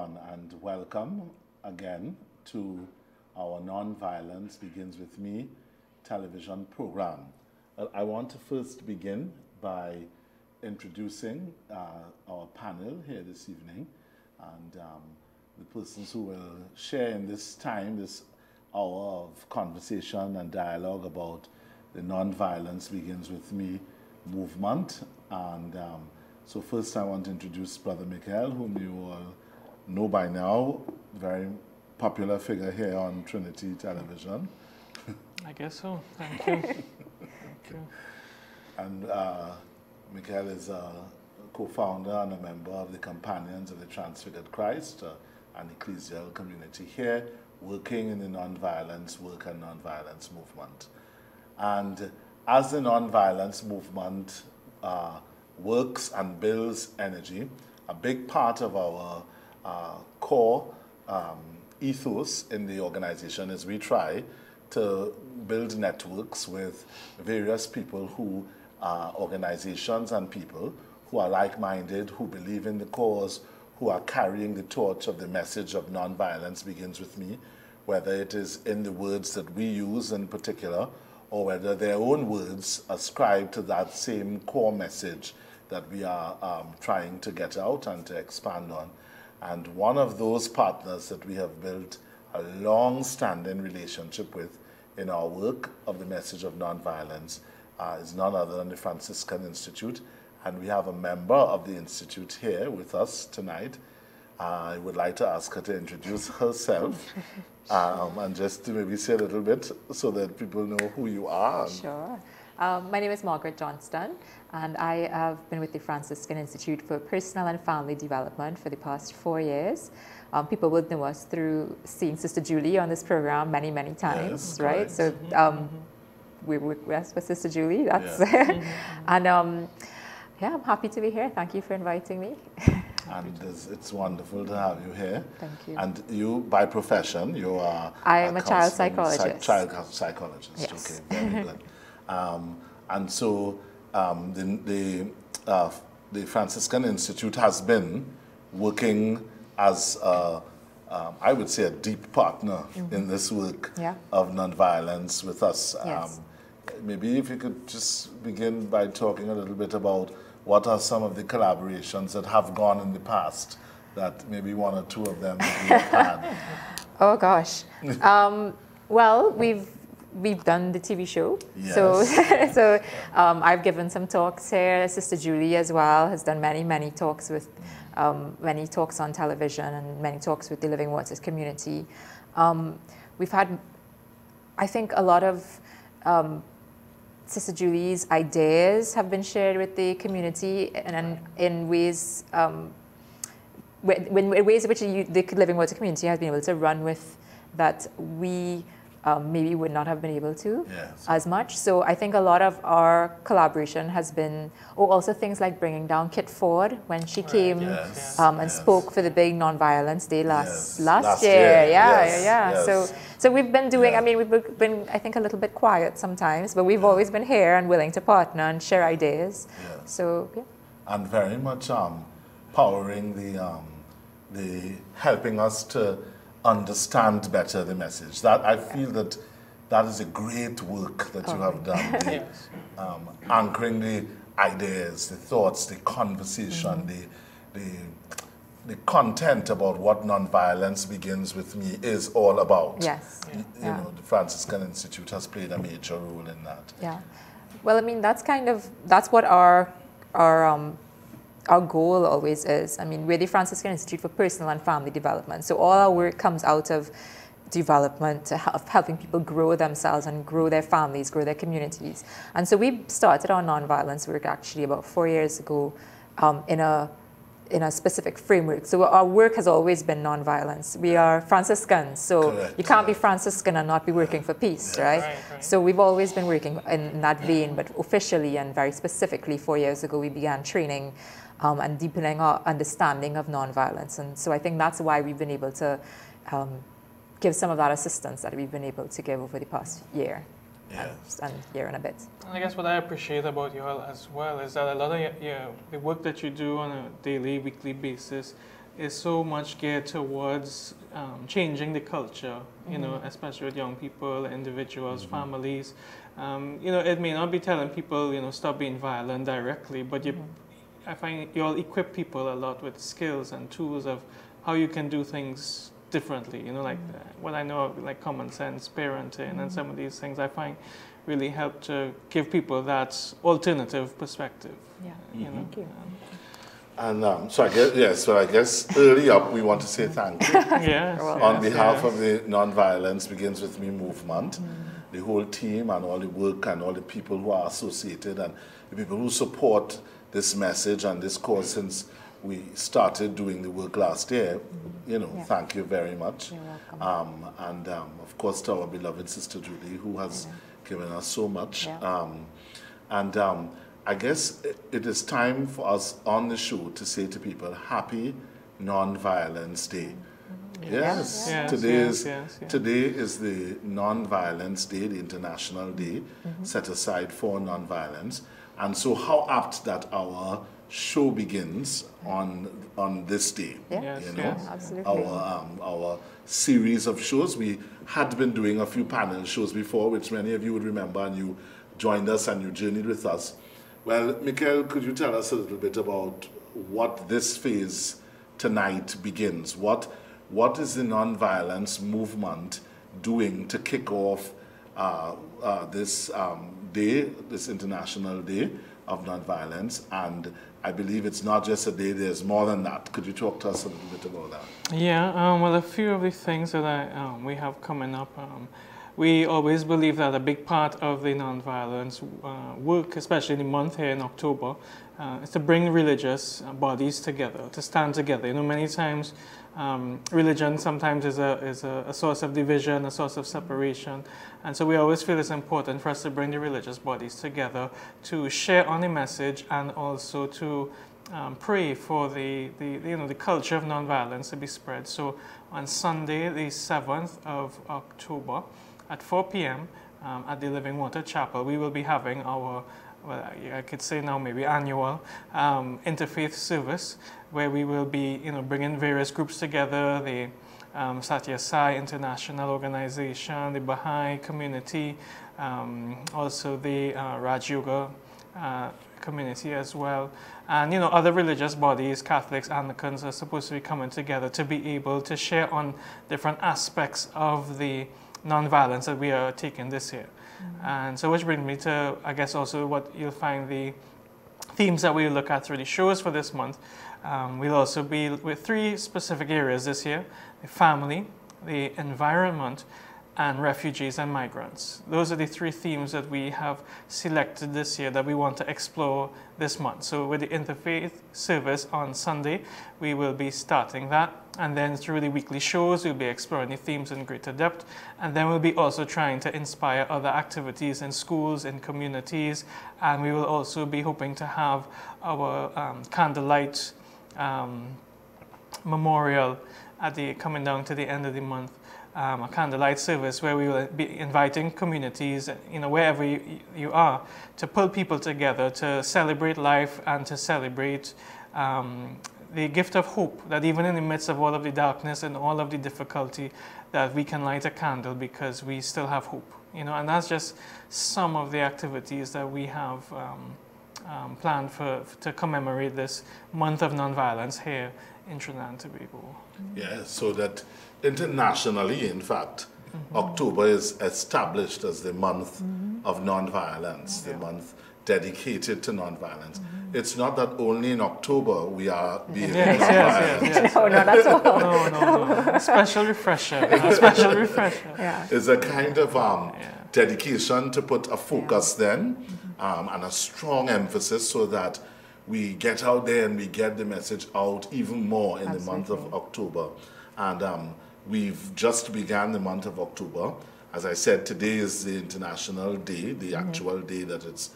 everyone, and welcome again to our Non-Violence Begins With Me television program. I want to first begin by introducing our panel here this evening, and the persons who will share in this time, this hour of conversation and dialogue about the Non-Violence Begins With Me movement. And so first I want to introduce Brother Michael, whom you all know by now, very popular figure here on Trinity Television. I guess so. Thank you. Thank you. And Michael is a co-founder and a member of the Companions of the Transfigured Christ, an ecclesial community here, working in the non-violence work and non-violence movement. And as the non-violence movement works and builds energy, a big part of our core ethos in the organization is we try to build networks with various people who are organizations and people who are like-minded, who believe in the cause, who are carrying the torch of the message of nonviolence begins with me, whether it is in the words that we use in particular, or whether their own words ascribe to that same core message that we are trying to get out and to expand on. And one of those partners that we have built a long-standing relationship with in our work of the message of nonviolence is none other than the Franciscan Institute. And we have a member of the Institute here with us tonight. I would like to ask her to introduce herself and just to maybe say a little bit so that people know who you are. Sure. My name is Margaret Johnston, and I have been with the Franciscan Institute for Personal and Family Development for the past 4 years. People will know us through seeing Sister Julie on this program many, many times, yes, right? So we work with Sister Julie. That's and yeah, I'm happy to be here. Thank you for inviting me. And it's wonderful to have you here. Thank you. And you, by profession, you are... I am a child psychologist. Child psychologist, yes. Okay, very good. And so the Franciscan Institute has been working as, I would say, a deep partner in this work of nonviolence with us. Yes. Maybe if you could just begin by talking a little bit about what are some of the collaborations that have gone in the past that maybe one or two of them we have had? Oh gosh. Well, we've done the TV show. Yes. So I've given some talks here. Sister Julie as well has done many talks with many talks on television and many talks with the Living Waters community. We've had, I think, a lot of Sister Julie's ideas have been shared with the community, and in ways, ways in which the Living Water community has been able to run with that we maybe would not have been able to as much. So I think a lot of our collaboration has been, also things like bringing down Kit Ford when she came and spoke for the big nonviolence day last year. So we've been doing, I mean, we've been, I think, a little bit quiet sometimes, but we've always been here and willing to partner and share ideas. So, yeah. And very much powering the helping us to understand better the message. That I feel that is a great work that you have done. Anchoring the ideas, the thoughts, the conversation, the content about what nonviolence begins with me is all about. Yes. You know, the Franciscan Institute has played a major role in that. Yeah. Well, I mean, that's what our goal always is. I mean, we're the Franciscan Institute for Personal and Family Development. So all our work comes out of development, of helping people grow themselves and grow their families, grow their communities. And so we started our nonviolence work actually about 4 years ago in a specific framework. So our work has always been nonviolence. We are Franciscans, so you can't be Franciscan and not be working for peace, right? So we've always been working in that vein, but officially and very specifically 4 years ago we began training and deepening our understanding of nonviolence. And so I think that's why we've been able to give some of that assistance that we've been able to give over the past year. And year and a bit. I guess what I appreciate about you all as well is that a lot of the work that you do on a daily, weekly basis is so much geared towards changing the culture, you know, especially with young people, individuals, families. You know, it may not be telling people, you know, stop being violent directly, but I find you all equip people a lot with skills and tools of how you can do things differently, you know, like what I know of, like common sense parenting and some of these things I find really help to give people that alternative perspective. Yeah. You know? Thank you. And so I guess early up we want to say thank you. Yes, On behalf of the Nonviolence Begins With Me movement, the whole team and all the work and all the people who are associated and the people who support this message and this cause since we started doing the work last year, you know, thank you very much. You're welcome. And of course to our beloved Sister Julie, who has given us so much. I guess it is time for us on the show to say to people, Happy Non-Violence Day. Yes. Today is the Non-Violence Day, the International Day set aside for non-violence. And so how apt that our show begins on this day. Yes, you know, absolutely. Our series of shows. We had been doing a few panel shows before, which many of you would remember, and you joined us and you journeyed with us. Well, Michael, could you tell us a little bit about what this phase tonight begins? What is the non-violence movement doing to kick off this day, this International Day of Non-Violence? And I believe it's not just a day, there's more than that. Could you talk to us a little bit about that? Yeah, well, a few of the things that we have coming up. We always believe that a big part of the non-violence work, especially the month here in October, is to bring religious bodies together, to stand together. You know, many times religion sometimes is a source of division, a source of separation. And so we always feel it's important for us to bring the religious bodies together to share on the message and also to pray for the culture of non-violence to be spread. So on Sunday, the 7th of October, at 4 p.m. At the Living Water Chapel, we will be having our, well, I could say now maybe annual interfaith service, where we will be, you know, bringing various groups together, the Satya Sai International Organization, the Baha'i community, also the Raj Yoga community as well. And, you know, other religious bodies, Catholics, Anglicans, are supposed to be coming together to be able to share on different aspects of the non-violence that we are taking this year. And so which brings me to, I guess, also what you'll find the themes that we'll look at through the shows for this month. We'll also be with 3 specific areas this year: the family, the environment, and refugees and migrants. Those are the 3 themes that we have selected this year that we want to explore this month. So with the interfaith service on Sunday, we will be starting that. And then through the weekly shows, we'll be exploring the themes in greater depth. And then we'll be also trying to inspire other activities in schools, in communities. And we will also be hoping to have our candlelight memorial coming down to the end of the month. A candlelight service where we will be inviting communities, you know, wherever you are, to pull people together to celebrate life and to celebrate the gift of hope, that even in the midst of all of the darkness and all of the difficulty, that we can light a candle because we still have hope, you know. And that's just some of the activities that we have planned to commemorate this month of nonviolence here in Trinidad and Tobago. Yeah, so that internationally, in fact, October is established as the month of nonviolence, the month dedicated to nonviolence. It's not that only in October we are being nonviolent. Yes. No, not at all. No. Special refresher. Special refresher. Yeah. It's a kind of dedication to put a focus then and a strong emphasis so that we get out there and we get the message out even more in the month of October. And we've just began the month of October. As I said, today is the International Day, the actual day that it's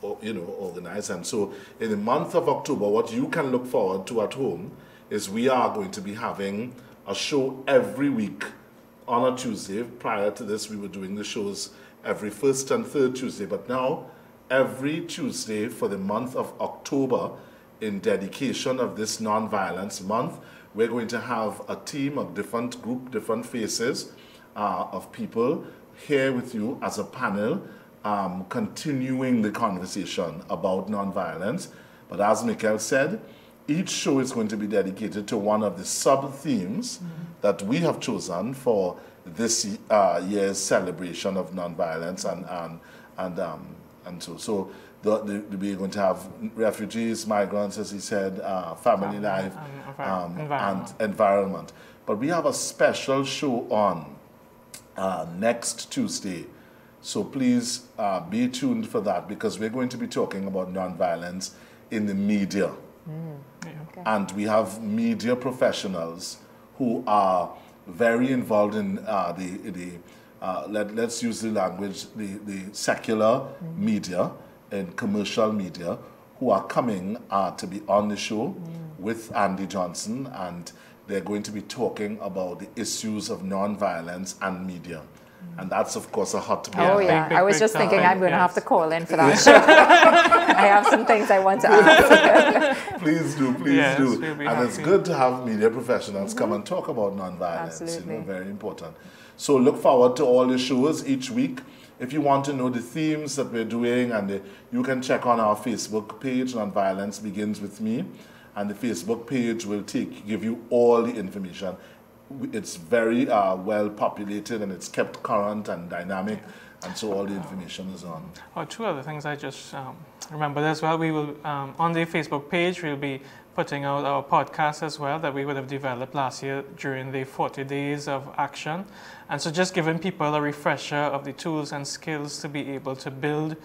organized. And so in the month of October, what you can look forward to at home is we are going to be having a show every week on a Tuesday. Prior to this, we were doing the shows every first and third Tuesday, but now every Tuesday for the month of October in dedication of this non-violence month, we're going to have a team of different faces of people here with you as a panel, continuing the conversation about non-violence. But as Mikel said, each show is going to be dedicated to one of the sub-themes that we have chosen for this year's celebration of non-violence, and so we're going to have refugees, migrants, as he said, family life, and environment. But we have a special show on next Tuesday. So please be tuned for that, because we're going to be talking about non-violence in the media. Okay. And we have media professionals who are very involved in let's use the language, the secular media and commercial media, who are coming to be on the show with Andy Johnson, and they're going to be talking about the issues of non-violence and media. And that's, of course, a hot topic. Oh, yeah. I was just thinking I'm going to have to call in for that show. I have some things I want to ask. Please do. And it's good to have media professionals come and talk about non-violence. Absolutely. You know, very important. So look forward to all the shows each week. If you want to know the themes that we're doing, and you can check on our Facebook page, Non-Violence Begins With Me. And the Facebook page will give you all the information. It's very well populated, and it's kept current and dynamic, and so all the information is on. Two other things I just remembered as well. We will, on the Facebook page, we'll be putting out our podcast as well that we would have developed last year during the 40 days of action. And so just giving people a refresher of the tools and skills to be able to build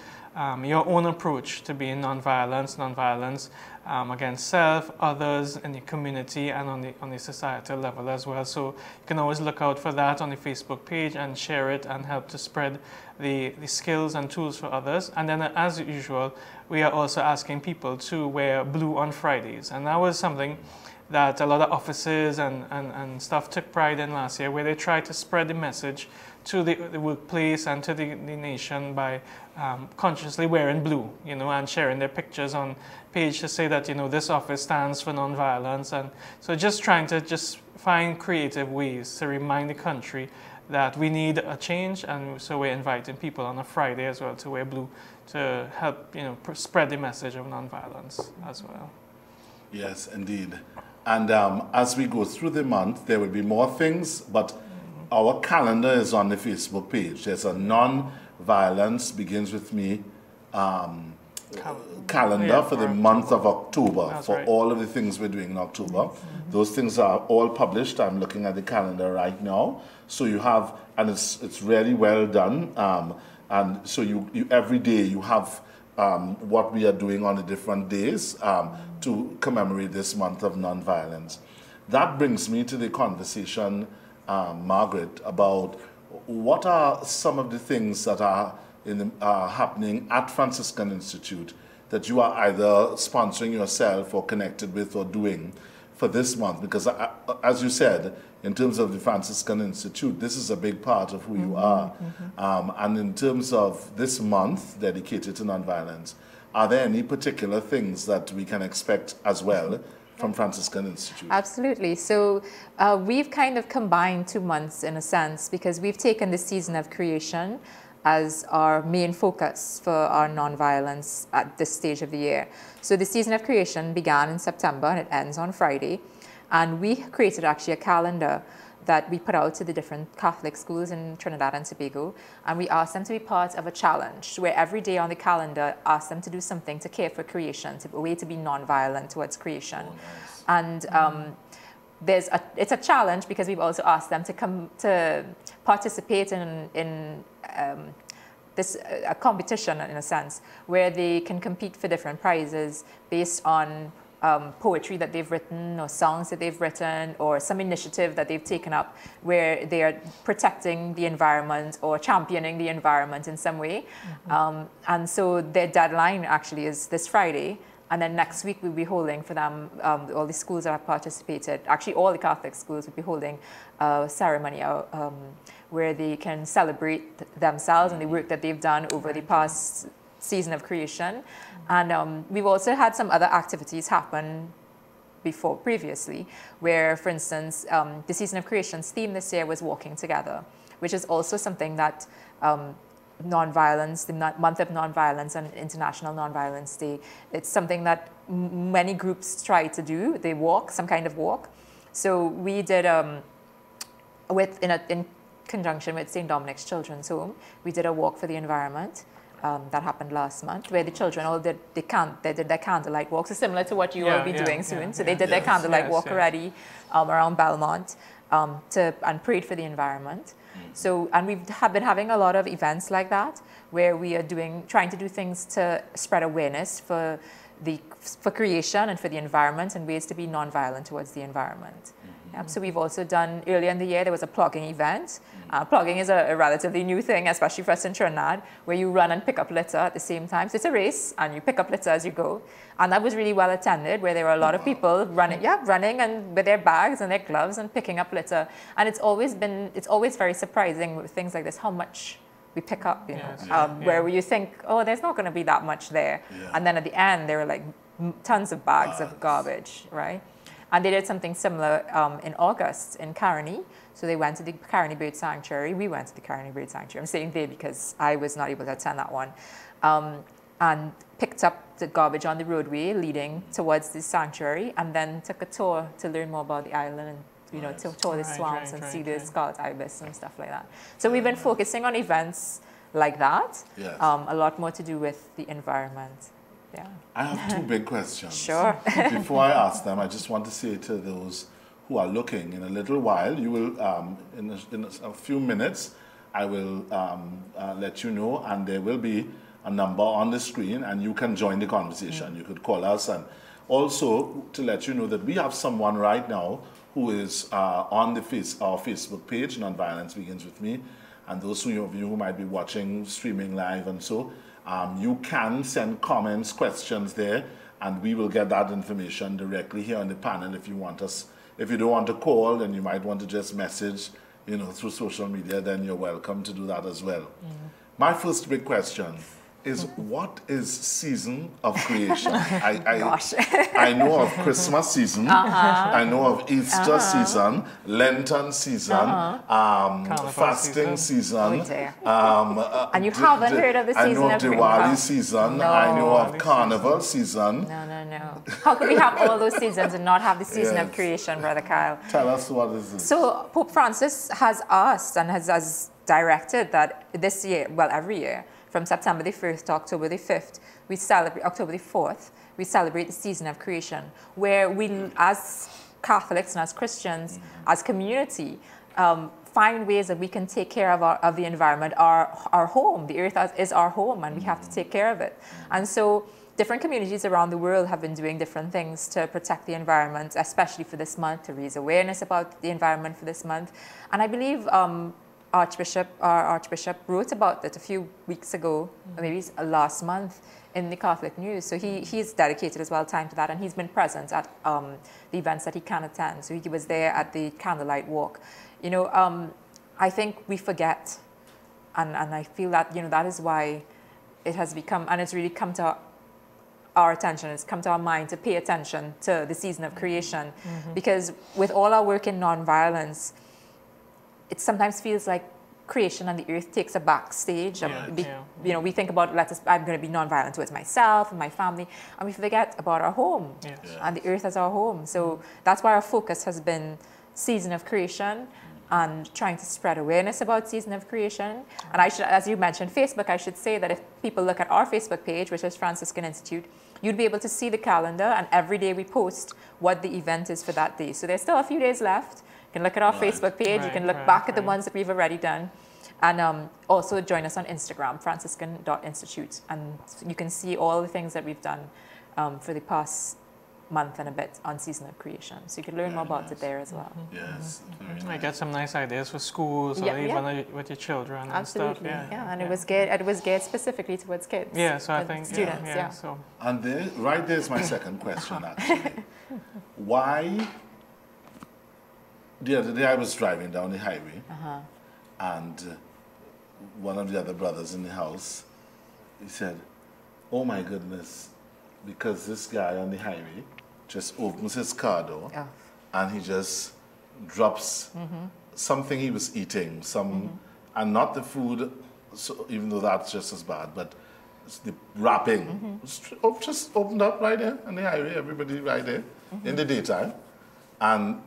your own approach to being non-violence against self, others, in the community, and on the societal level as well. So you can always look out for that on the Facebook page and share it and help to spread the skills and tools for others. And then, as usual, we are also asking people to wear blue on Fridays. And that was something that a lot of offices and stuff took pride in last year, where they tried to spread the message to the workplace and to the nation by consciously wearing blue, and sharing their pictures on page to say that, this office stands for non-violence. And so just trying to find creative ways to remind the country that we need a change. And so we're inviting people on a Friday as well to wear blue to help, spread the message of non-violence as well. Yes, indeed. And as we go through the month, there will be more things, but our calendar is on the Facebook page. There's a Non-Violence Begins With Me calendar for the month of October. That's for all of the things we're doing in October. Those things are all published. I'm looking at the calendar right now. So you have, and it's really well done. And so you every day you have what we are doing on the different days to commemorate this month of non-violence. That brings me to the conversation, Margaret, about what are some of the things that are happening at Franciscan Institute that you are either sponsoring yourself or connected with or doing for this month? Because as you said, in terms of the Franciscan Institute, this is a big part of who you are. And in terms of this month dedicated to nonviolence, are there any particular things that we can expect as well from Franciscan Institute? Absolutely. So we've kind of combined 2 months in a sense, because we've taken the season of creation as our main focus for our nonviolence at this stage of the year. So the season of creation began in September and it ends on Friday. And we created actually a calendar that we put out to the different Catholic schools in Trinidad and Tobago. And we asked them to be part of a challenge where every day on the calendar asked them to do something to care for creation, a way to be nonviolent towards creation. Oh, nice. And it's a challenge because we've also asked them to come to participate in a competition in a sense where they can compete for different prizes based on poetry that they've written or songs that they've written or some initiative that they've taken up where they are protecting the environment or championing the environment in some way. And so their deadline actually is this Friday. And then next week we'll be holding for them, all the schools that have participated, actually all the Catholic schools will be holding a ceremony where they can celebrate themselves and the work that they've done over the past season of creation. And we've also had some other activities happen previously, where, for instance, the season of creation's theme this year was walking together, which is also something that nonviolence, the month of nonviolence and International Nonviolence Day, it's something that many groups try to do. They walk, some kind of walk. So we did, in conjunction with St. Dominic's Children's Home, we did a walk for the environment. That happened last month, where the children all did their candlelight walk. So similar to what you will be doing soon. So they did their candlelight walk already around Belmont and prayed for the environment. So, and we have been having a lot of events like that, where we are trying to do things to spread awareness for creation and for the environment, and ways to be nonviolent towards the environment. So we've also done, earlier in the year, there was a plogging event. Plogging is a relatively new thing, especially for us in Trinidad, where you run and pick up litter at the same time. So it's a race, and you pick up litter as you go. And that was really well attended, where there were a lot of people running and with their bags and their gloves and picking up litter. And it's always very surprising with things like this, how much we pick up, where you think, oh, there's not going to be that much there. And then at the end, there were like tons of bags of garbage, right? And they did something similar in August in Caroni. So they went to the Caroni Bird Sanctuary. We went to the Caroni Bird Sanctuary. I'm saying they because I was not able to attend that one. And picked up the garbage on the roadway leading towards the sanctuary, and then took a tour to learn more about the island and to tour the swamps and see the scarlet ibis and stuff like that. So we've been focusing on events like that, a lot more to do with the environment. Yeah. I have two big questions. Sure. Before I ask them, I just want to say to those who are looking, in a little while, you will, in a few minutes, I will let you know, and there will be a number on the screen, and you can join the conversation. You could call us, and also to let you know that we have someone right now who is on our Facebook page, Nonviolence Begins With Me, and those of you who might be watching, streaming live and so, you can send comments, questions there, and we will get that information directly here on the panel. If you want us, if you don't want to call, then you might want to just message, through social media, then you're welcome to do that as well. My first big question is, what is season of creation? I know of Christmas season, I know of Easter season, Lenten season, fasting season. And you haven't heard of the season I know of Diwali season, I know of Carnival season. No. How could we have all those seasons and not have the season of creation, Brother Kyle? Tell us, what is this? So Pope Francis has asked and has directed that this year, well, every year, from September the 1st to October the 5th, we celebrate, October the 4th, we celebrate the season of creation, where we, as Catholics and as Christians, as community, find ways that we can take care of the environment, our home. The earth is our home, and we have to take care of it. And so different communities around the world have been doing different things to protect the environment, especially for this month, to raise awareness about the environment for this month. And I believe our Archbishop wrote about it a few weeks ago, or maybe last month, in the Catholic News. So he's dedicated as well time to that, and he's been present at the events that he can attend. So he was there at the candlelight walk. I think we forget, and I feel that that is why it has become, and it's really come to our attention, it's come to our mind to pay attention to the season of creation, because with all our work in nonviolence, it sometimes feels like creation and the earth takes a backstage. We think about, I'm going to be nonviolent towards myself and my family, and we forget about our home and the earth as our home. So that's why our focus has been season of creation and trying to spread awareness about season of creation. And I should, as you mentioned, Facebook, I should say that if people look at our Facebook page, which is Franciscan Institute, you'd be able to see the calendar, and every day we post what the event is for that day. So there's still a few days left. You can look at our Facebook page. You can look back at the ones that we've already done. And also join us on Instagram, franciscan.institute. And you can see all the things that we've done for the past month and a bit on season of creation. So you can learn more about it there as well. Yes. I get some nice ideas for schools or even with your children and stuff. And it was geared specifically towards kids. Yeah, so I think students. So. And there's my second question actually. Why? The other day I was driving down the highway, and one of the other brothers in the house, he said, oh my goodness, because this guy on the highway just opens his car door and he just drops something he was eating, and not the food, so even though that's just as bad, but it's the wrapping just opened up right there on the highway, everybody right there in the daytime. And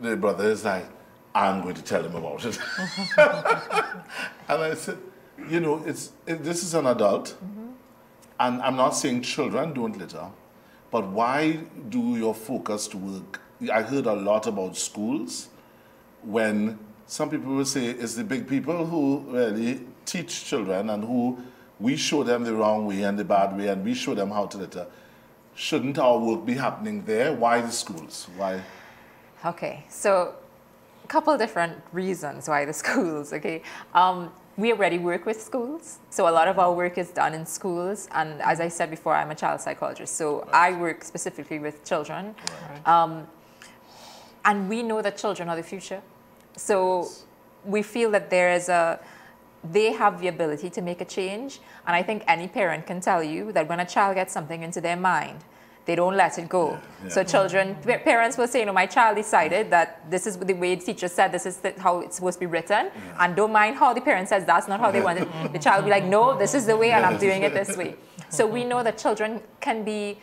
the brother is like, I'm going to tell him about it. And I said, you know, this is an adult, and I'm not saying children don't litter, but why do your focus to work? I heard a lot about schools, when some people will say it's the big people who really teach children and who we show them the wrong way and the bad way, and we show them how to litter. Shouldn't our work be happening there? Why the schools? Why? Okay, so a couple different reasons why the schools, okay. We already work with schools, so a lot of our work is done in schools, and as I said before, I'm a child psychologist, so I work specifically with children. And we know that children are the future, so we feel that they have the ability to make a change, and I think any parent can tell you that when a child gets something into their mind, they don't let it go. So parents will say, you know, my child decided that this is the way the teacher said, this is how it's supposed to be written, and don't mind how the parent says that's not how they want it. The child will be like, no, this is the way, and I'm doing it this way. So we know that children can be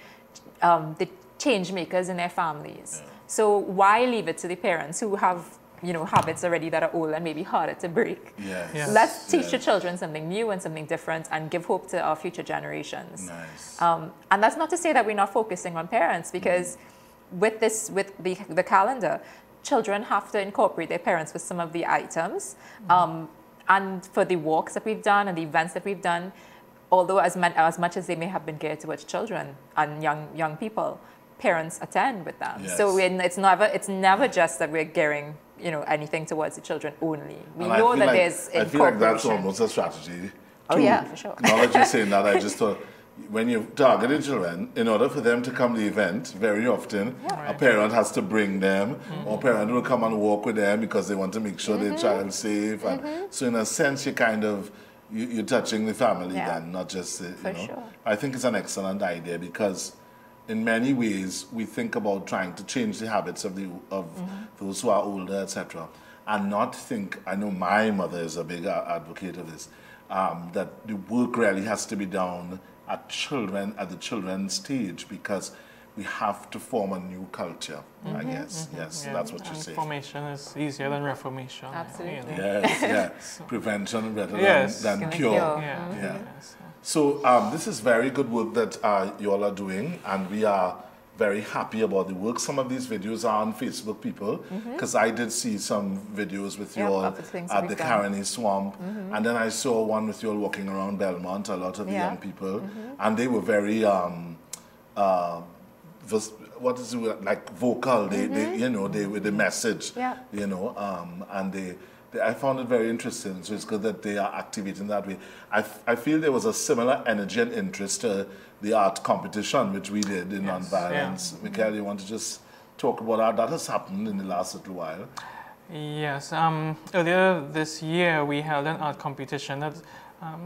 the change makers in their families. So why leave it to the parents who have, you know, habits already that are old and maybe harder to break? Let's teach the children something new and something different and give hope to our future generations. And that's not to say that we're not focusing on parents, because with the calendar, children have to incorporate their parents with some of the items. And for the walks that we've done and the events that we've done, although as much as they may have been geared towards children and young people, parents attend with them. So it's never just that we're gearing, you know, anything towards the children only. We know that there's incorporation. I feel like that's almost a strategy. Oh yeah, for sure. Now that you're saying that, I just thought, when you've targeted children, in order for them to come to the event, very often a parent has to bring them, or a parent will come and walk with them because they want to make sure their child's safe. And so in a sense, you're touching the family then, not just you know. Sure. I think it's an excellent idea, because in many ways, we think about trying to change the habits of those who are older, etc., and not think. I know my mother is a big advocate of this. That the work really has to be done at the children's stage, because we have to form a new culture. I guess that's what you're saying. Formation is easier than reformation. Absolutely. Yes. Prevention better than cure. So this is very good work that you all are doing, and we are very happy about the work. Some of these videos are on Facebook, people, because I did see some videos with you all at the Caroni Swamp, and then I saw one with you all walking around Belmont, a lot of the young people, and they were very, what is it, like vocal, they you know, they with the message, you know, and I found it very interesting, so it's good that they are activating that way. I feel there was a similar energy and interest to the art competition, which we did in Nonviolence. Michael, you want to just talk about how that has happened in the last little while? Yes, earlier this year we held an art competition that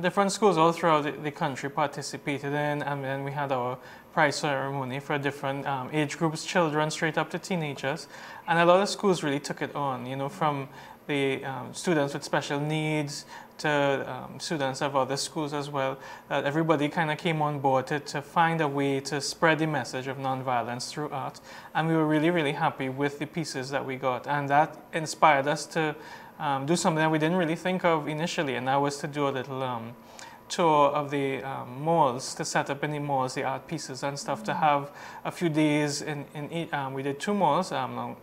different schools all throughout the country participated in, and then we had our prize ceremony for different age groups, children straight up to teenagers, and a lot of schools really took it on, you know, from the students with special needs to students of other schools as well, that everybody kind of came on board to find a way to spread the message of nonviolence through art. And we were really, really happy with the pieces that we got. And that inspired us to do something that we didn't really think of initially, and that was to do a little tour of the malls, to set up in the malls the art pieces and stuff, to have a few days in we did two malls, Long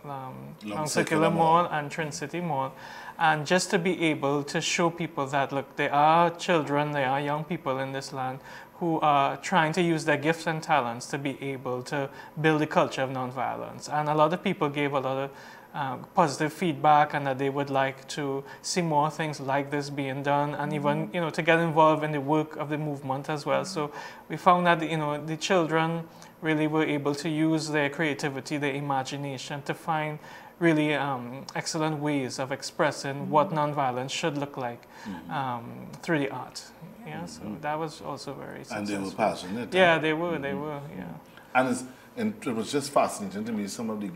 Circular Mall and Trin City Mall, and just to be able to show people that, look, there are children, there are young people in this land who are trying to use their gifts and talents to be able to build a culture of nonviolence. And a lot of people gave a lot of positive feedback, and that they would like to see more things like this being done, and even, you know, to get involved in the work of the movement as well. So we found that, you know, the children really were able to use their creativity, their imagination, to find really excellent ways of expressing what nonviolence should look like through the art. Yeah, so that was also very successful. And they were passionate. Yeah, they were, yeah. And it was just fascinating to me, some of the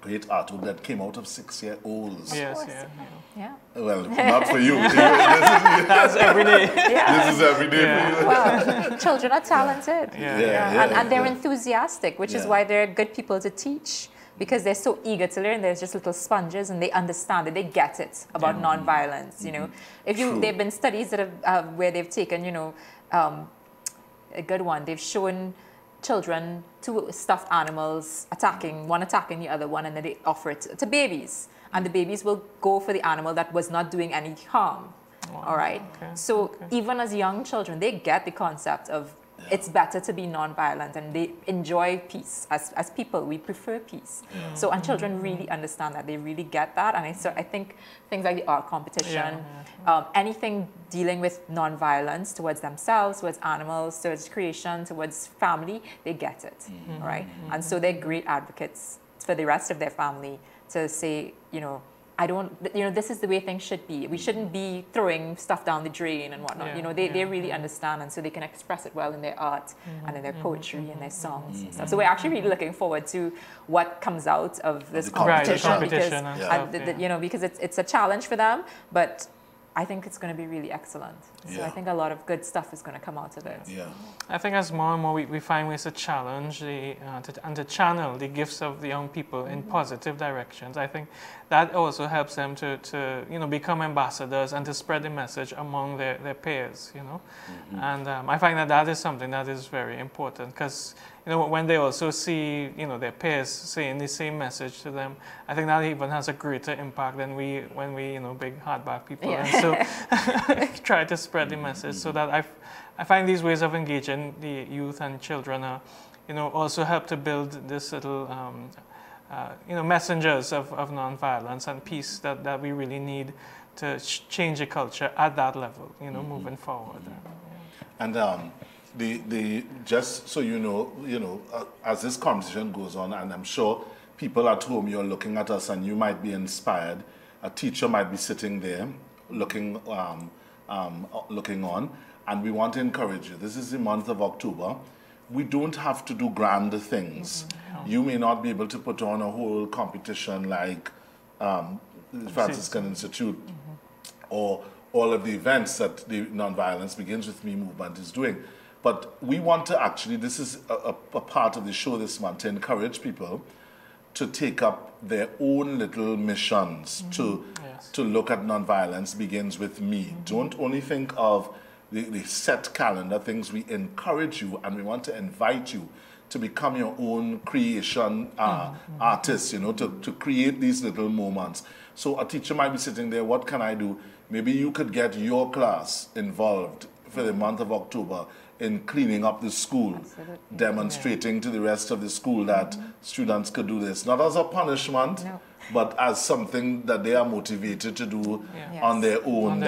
great artwork that came out of 6-year-olds. Yes, Yeah. Well, not for you. That's every day. This is every day for you. Well, children are talented. And they're enthusiastic, which is why they're good people to teach. Because they're so eager to learn, they're just little sponges, and they understand it, they get it about nonviolence. You know, there've been studies that have where they've taken, you know, a good one. They've shown children two stuffed animals one attacking the other one, and then they offer it to babies, and the babies will go for the animal that was not doing any harm. Wow. All right. So even as young children, they get the concept of it's better to be non-violent, and they enjoy peace. As people, we prefer peace. So, and children really understand that. They really get that. And I think things like the art competition, anything dealing with non-violence towards themselves, towards animals, towards creation, towards family, they get it, right? And so they're great advocates for the rest of their family to say, you know, this is the way things should be. We shouldn't be throwing stuff down the drain and whatnot. You know, they really understand, and so they can express it well in their art and in their poetry and their songs and stuff. So we're actually really looking forward to what comes out of this competition, because it's a challenge for them, but I think it's going to be really excellent. So I think a lot of good stuff is going to come out of it. Yeah. I think as more and more we find ways to challenge and to channel the gifts of the young people in positive directions, I think that also helps them to become ambassadors and to spread the message among their peers, you know. And I find that is something that is very important, because when they also see their peers saying the same message to them, I think that even has a greater impact than when we big hardback people, and so try to spread the message. So that I find these ways of engaging the youth and children also help to build this little messengers of nonviolence and peace that we really need to change the culture at that level, moving forward. And just so as this conversation goes on, and I'm sure people at home, you're looking at us and you might be inspired. A teacher might be sitting there looking on, and we want to encourage you. This is the month of October. We don't have to do grand things. You may not be able to put on a whole competition like the Franciscan Institute or all of the events that the Nonviolence Begins With Me movement is doing. But we want to actually, this is a part of the show this month, to encourage people to take up their own little missions to look at Nonviolence Begins With Me. Don't only think of the set calendar things. We encourage you, and we want to invite you to become your own creation artist, to create these little moments. So a teacher might be sitting there, what can I do? Maybe you could get your class involved for the month of October in cleaning up the school, demonstrating to the rest of the school that students could do this, not as a punishment, but as something that they are motivated to do on their own.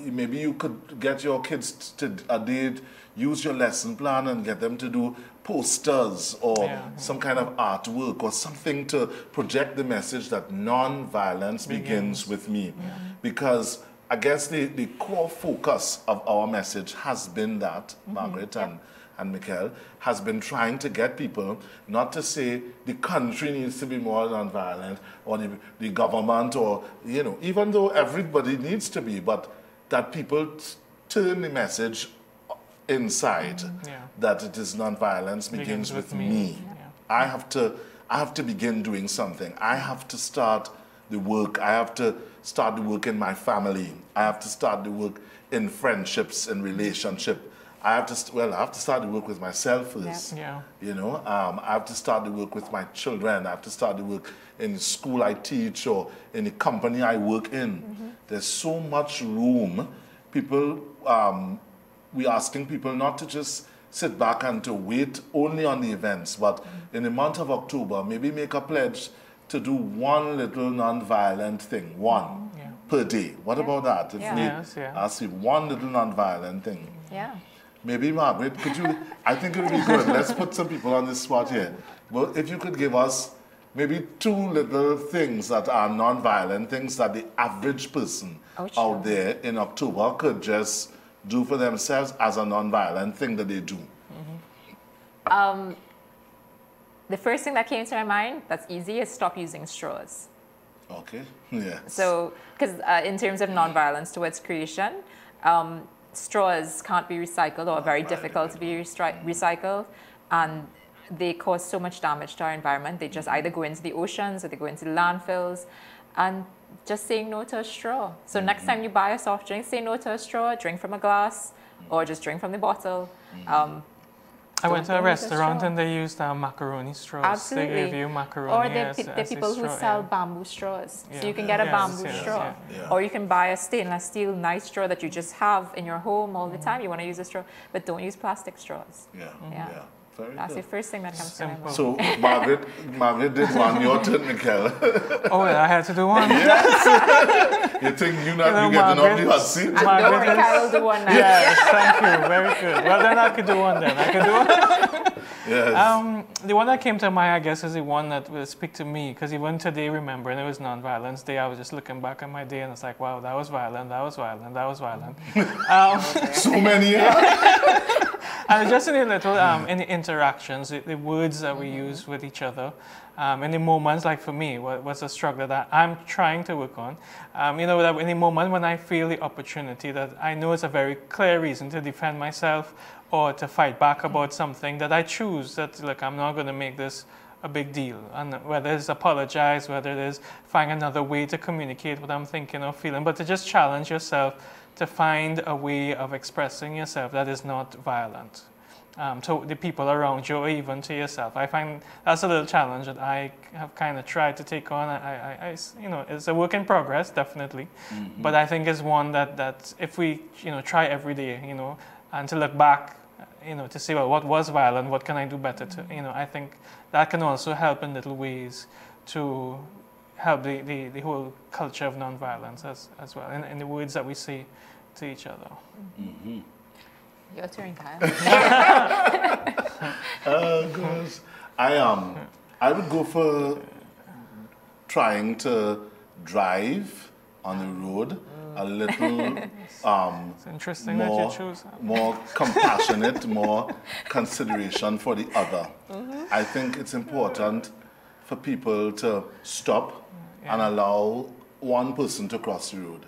Maybe you could get your kids to use your lesson plan and get them to do posters or some kind of artwork or something to project the message that non-violence begins with me. Because I guess the core focus of our message has been that, Margaret and Michael, has been trying to get people not to say the country needs to be more nonviolent or the government or, even though everybody needs to be, but that people turn the message inside that it is nonviolence begins with me. I have to begin doing something. I have to start the work. I have to start the work in my family. I have to start the work in friendships and relationship. I have to start the work with myself first. I have to start the work with my children. I have to start the work in the school I teach or in the company I work in. There's so much room. We're asking people not to just sit back and to wait only on the events, but in the month of October, maybe make a pledge to do one little non-violent thing, per day. What about that? If we ask you one little non-violent thing. Maybe, Margaret, I think it would be good. Let's put some people on the spot here. Well, if you could give us maybe 2 little things that are non-violent, things that the average person out there in October could just do for themselves as a non-violent thing that they do? The first thing that came to my mind that's easy is stop using straws. Okay, yes. So, because in terms of non-violence towards creation, straws can't be recycled or very difficult to be recycled, and they cause so much damage to our environment. They just either go into the oceans or they go into the landfills, and just saying no to a straw. So next time you buy a soft drink, say no to a straw, drink from a glass, or just drink from the bottle. I went to a restaurant and they used macaroni straws. Absolutely. They give you macaroni. Or there are people who sell bamboo straws. So you can get a bamboo straw. Or you can buy a stainless steel nice straw that you just have in your home all the time. You want to use a straw, but don't use plastic straws. That's the first thing that comes to my mind. So Margaret did one, your turn, Michael. Oh, yeah, I had to do one. Yes. You think you getting off the hot seat? Don't worry, I will do one now. Yes, thank you. Very good. Well, then I could do one then. I could do one. Yes. The one that came to mind, I guess, is the one that will speak to me, because even today, remembering it was Non-Violence Day, I was just looking back at my day and it's like, wow, that was violent, that was violent, that was violent. So many. And just in the little in the interactions, the words that we use with each other, in the moments, like for me, what's a struggle that I'm trying to work on, that in the moment when I feel the opportunity that I know it's a very clear reason to defend myself or to fight back about something, that I choose that, look, I'm not going to make this a big deal. And whether it's apologize, whether it is find another way to communicate what I'm thinking or feeling, but to just challenge yourself to find a way of expressing yourself that is not violent to the people around you or even to yourself. I find that's a little challenge that I have kind of tried to take on. I it's a work in progress, definitely, but I think it's one that if we try every day, and to look back, to see, well, what was violent, what can I do better to, I think that can also help in little ways to help the whole culture of nonviolence as well, in the words that we say to each other. Mm-hmm. Your turn, Kyle. Gosh. I would go for trying to drive on the road a little it's interesting that you choose that. More compassionate, more consideration for the other. I think it's important for people to stop and allow one person to cross the road.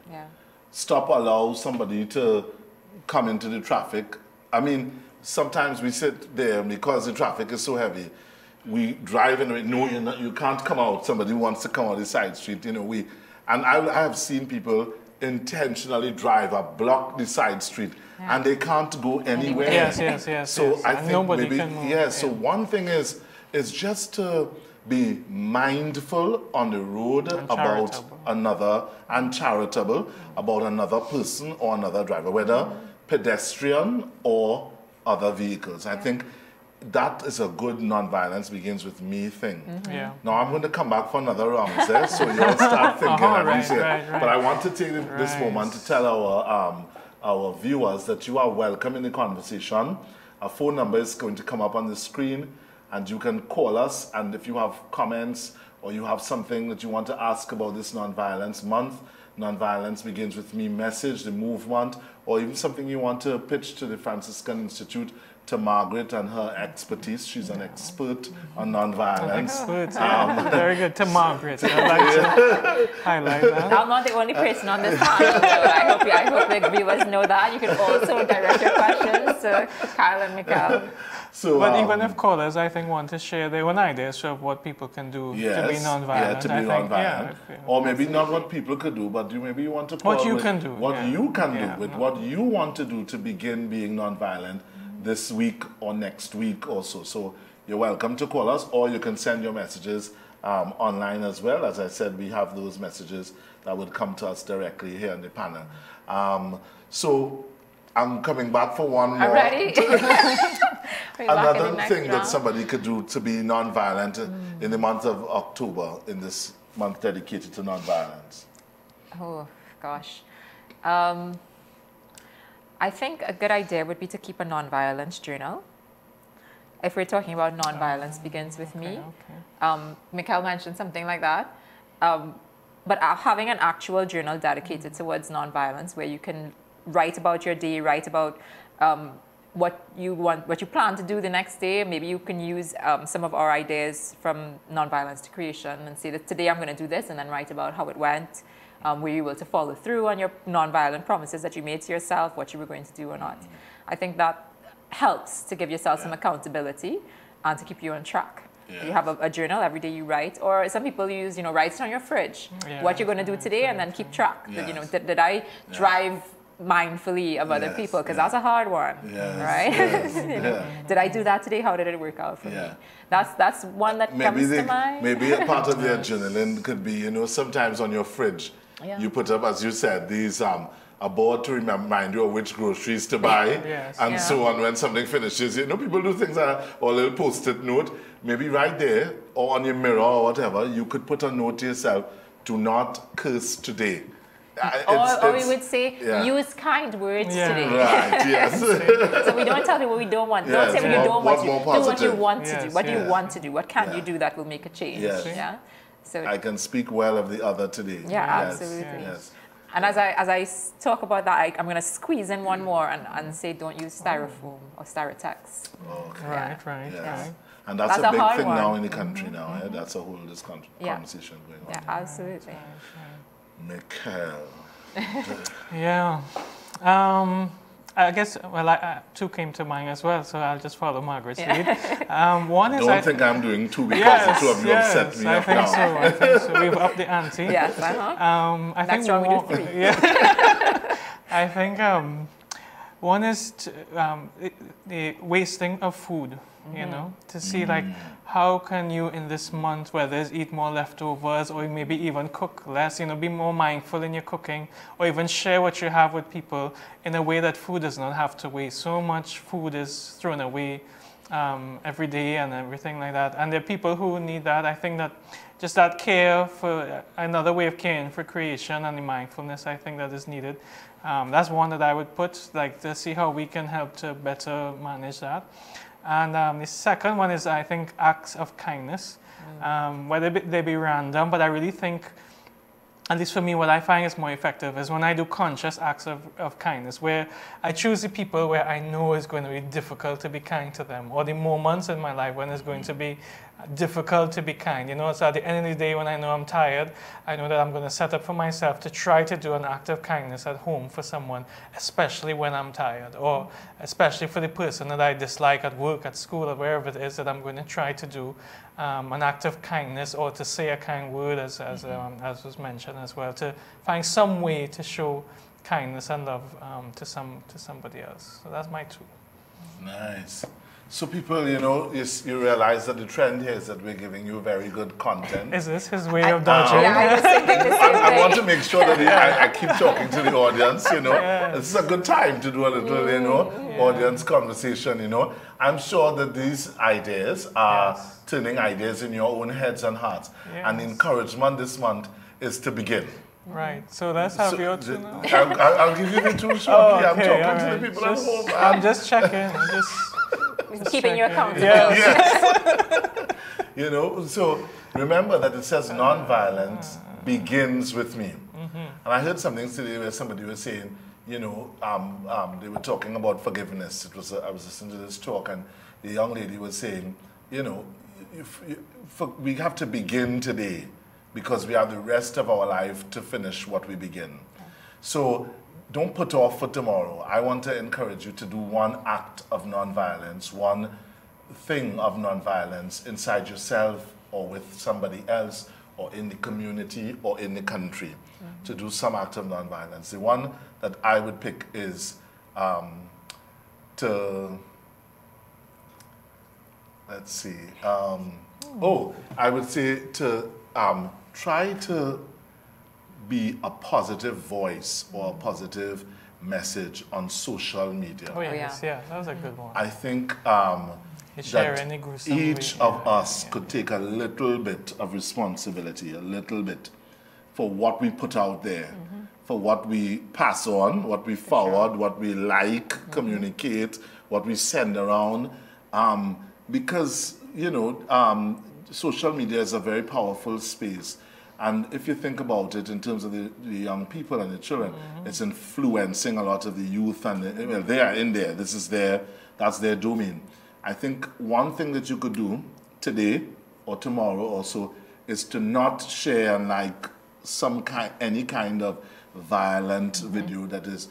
Stop, allow somebody to come into the traffic. I mean, sometimes we sit there because the traffic is so heavy. We drive and we know you can't come out. Somebody wants to come out the side street. And I have seen people intentionally drive or block the side street, and they can't go anywhere. Yes. So I think nobody maybe can move. So one thing is just to be mindful on the road about another, and charitable about another person or another driver, whether pedestrian or other vehicles. I think that is a good non-violence begins with me thing. Now I'm going to come back for another round there, so you'll start thinking. Right. But I want to take this moment to tell our viewers that you are welcome in the conversation. Our phone number is going to come up on the screen, and you can call us, and if you have comments or you have something that you want to ask about this Non-Violence Month, Non-Violence Begins With Me message, the movement, or even something you want to pitch to the Franciscan Institute, to Margaret and her expertise. She's an expert on non-violence. Very good. To Margaret. I'd like to highlight that. I'm not the only person on this panel, though. I hope the viewers know that. You can also direct your questions to Kyle and Mikhail. But even if callers, I think, want to share their own ideas of what people can do to be non-violent. To be non-violent. Or maybe not what people could do, but maybe you want to call what you can do. What you can do with what you want to do to begin being non-violent this week or next week also. So you're welcome to call us, or you can send your messages online as well. As I said, we have those messages that would come to us directly here on the panel. So I'm coming back for one more. I'm ready. Another thing that somebody could do to be non-violent in the month of October, in this month dedicated to non-violence. Oh, gosh. I think a good idea would be to keep a non-violence journal. if we're talking about nonviolence begins with me. Mikhail mentioned something like that. But having an actual journal dedicated towards nonviolence, where you can write about your day, write about what you plan to do the next day. Maybe you can use some of our ideas from nonviolence to creation and say that today I'm going to do this, and then write about how it went. Were you able to follow through on your nonviolent promises that you made to yourself, what you were going to do or not? I think that helps to give yourself some accountability and to keep you on track. You have a journal, every day you write, or some people use, write it on your fridge, what you're going to do today, and then keep track. Did I drive mindfully of other people? Because that's a hard one, right? Did I do that today? How did it work out for me? That's one that comes to mind. Maybe a part of their journaling could be, sometimes on your fridge, you put up, as you said, these a board to remind you of which groceries to buy, and so on. When something finishes, people do things or a little post-it note, maybe right there or on your mirror or whatever, you could put a note to yourself: do not curse today. Or we would say, use kind words today. Right, yes. So we don't tell you what we don't want. Don't say what you don't want to do. Do what you want to do. What do you want to do? What can you do that will make a change? Yeah. So I can speak well of the other today. Yeah, absolutely. Yes. And as I talk about that, I'm going to squeeze in one more and say, don't use styrofoam or styrotex. Okay. Right. And that's a big thing now in the country now. That's a whole conversation going on. Yeah, absolutely. Mikhail. I guess, two came to mind as well, so I'll just follow Margaret's lead. One is... Don't think I'm doing two because the two of you have set me up now. I think so. We've upped the ante. Yes, I Next think round we do 3. I think one is the wasting of food, to see how can you in this month, whether it's eat more leftovers or maybe even cook less, be more mindful in your cooking, or even share what you have with people in a way that food does not have to waste. So much food is thrown away every day and everything like that. And there are people who need that. I think that just that care for another way of caring for creation and the mindfulness, I think that is needed. That's one that I would put, to see how we can help to better manage that. And the second one is, I think, acts of kindness, whether they be random, but I really think, at least for me, what I find is more effective is when I do conscious acts of kindness, where I choose the people where I know it's going to be difficult to be kind to them, or the moments in my life when it's going to be difficult to be kind. So at the end of the day, when I know I'm tired, I know that I'm going to set up for myself to try to do an act of kindness at home for someone, especially when I'm tired, or especially for the person that I dislike at work, at school, or wherever it is, that I'm going to try to do an act of kindness, or to say a kind word, as was mentioned as well, to find some way to show kindness and love to somebody else. So that's my 2. Nice. So people, you realize that the trend here is that we're giving you very good content. Is this his way of dodging? I was thinking the same thing. I want to make sure that I keep talking to the audience, This is a good time to do a little, audience conversation, I'm sure that these ideas are turning ideas in your own heads and hearts. And the encouragement this month is to begin. Right, so let's have your 2 now. I'll give you the 2 shortly. I'm talking to the people at home. I'm just checking. Keeping you accountable. Yes. So remember that it says non-violence begins with me. And I heard something today where somebody was saying, they were talking about forgiveness. I was listening to this talk, and the young lady was saying, we have to begin today because we have the rest of our life to finish what we begin. So don't put off for tomorrow. I want to encourage you to do one act of nonviolence, one thing of nonviolence inside yourself or with somebody else or in the community or in the country, to do some act of nonviolence. The one that I would pick is I would say to try to be a positive voice or a positive message on social media. Oh, yes, that was a good one. I think that each of us could take a little bit of responsibility, a little bit, for what we put out there, for what we pass on, what we forward, what we like, communicate, what we send around. because, you know, social media is a very powerful space. And if you think about it in terms of the young people and the children, it's influencing a lot of the youth, and well, they are in there. That's their domain. I think one thing that you could do today or tomorrow also is to not share like any kind of violent video that is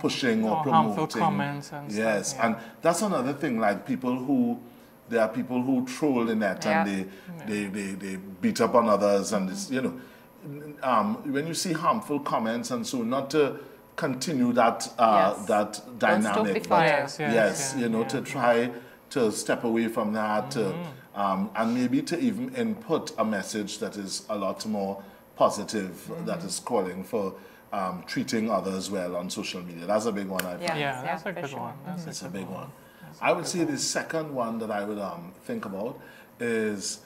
pushing or promoting harmful comments and yes stuff, yeah. And that's another thing, like there are people who troll the net and they beat up on others, and this, you know, when you see harmful comments and so, not to continue that that dynamic, but to try to step away from that, and maybe to even input a message that is a lot more positive, that is calling for treating others well on social media. That's a big one, I find. Yeah, that's a good one. That's a big one. I would say the second one that I would think about is